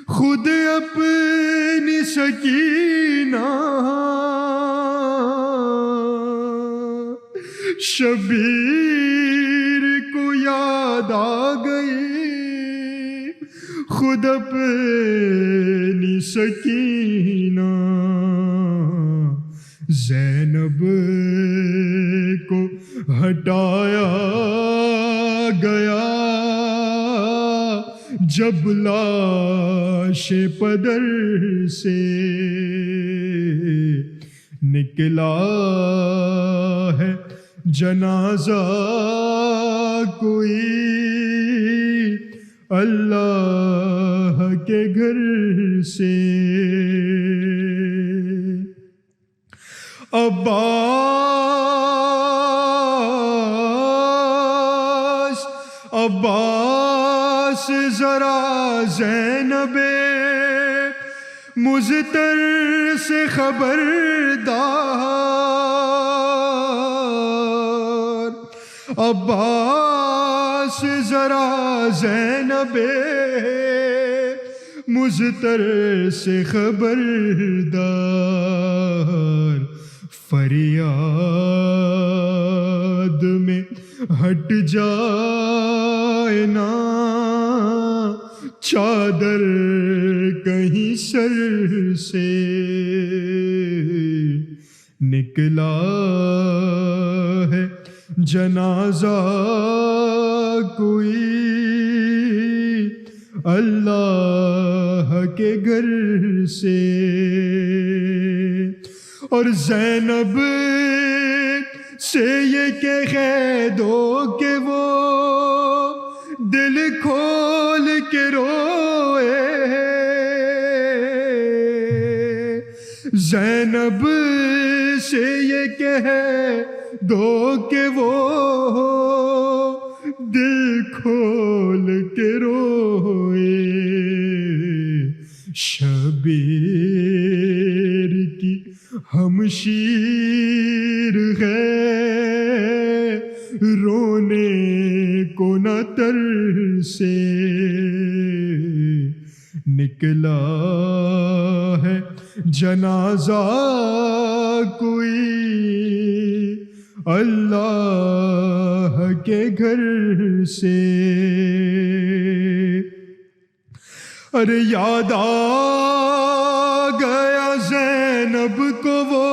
خود اپنی سکینہ، شبیر کو یاد آ گئی خود اپنی سکینہ، زینب کو ہٹایا گیا جب لاش پدر سے، نکلا ہے جنازہ کوئی اللہ کے گھر سے، عباس ذرا زینب مضطر سے خبردار، عباس ذرا زینب مضطر سے خبردار، فریاد میں ہٹ جائے نا چادر کہیں سر سے، نکلا ہے جنازہ کوئی اللہ کے گھر سے، اور زینب سے یہ کہہ دو کہ وہ دل کھول کے روئے، زینب سے یہ کہہ دو کہ وہ دل کھول کے روئے، شبیر کی ہمشیر ہے رونے کو نہ تر نکلا ہے جنازہ کوئی اللہ کے گھر سے. ارے یاد آ گیا زینب کو وہ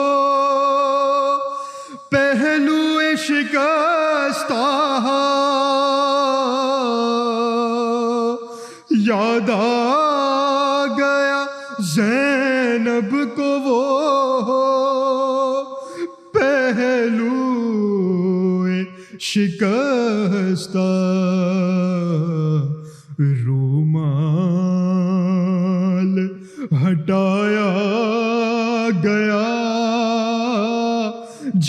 پہلو شکستہ، یاد آ گیا زینب کو وہ پہلو شکستہ. رومال ہٹایا گیا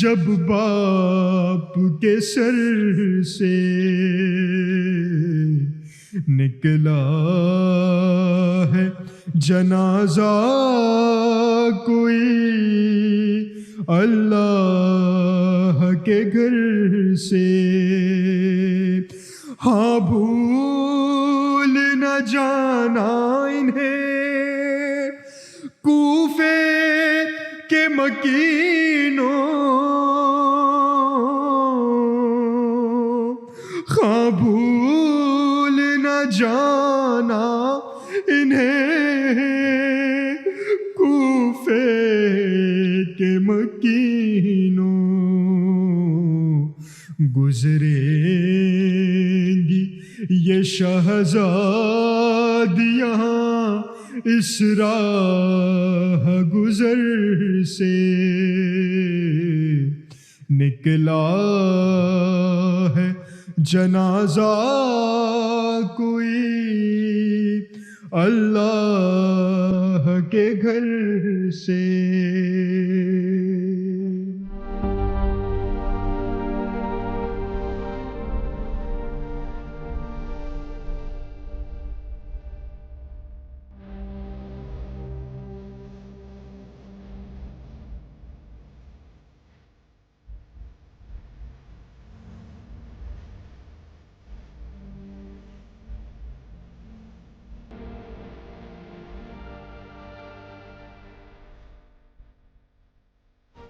جب باپ کے سر سے، نکلا ہے جنازہ کوئی اللہ کے گھر سے. ہاں بھول نہ جانا انہیں کوفے کے مکینوں، ہاں بھول نہ جانا انہیں کوفے کے مکینوں. گزریں گی یہ شہزادیاں اس راہ گزر سے، نکلا ہے جنازہ کوئی اللہ کے گھر سے.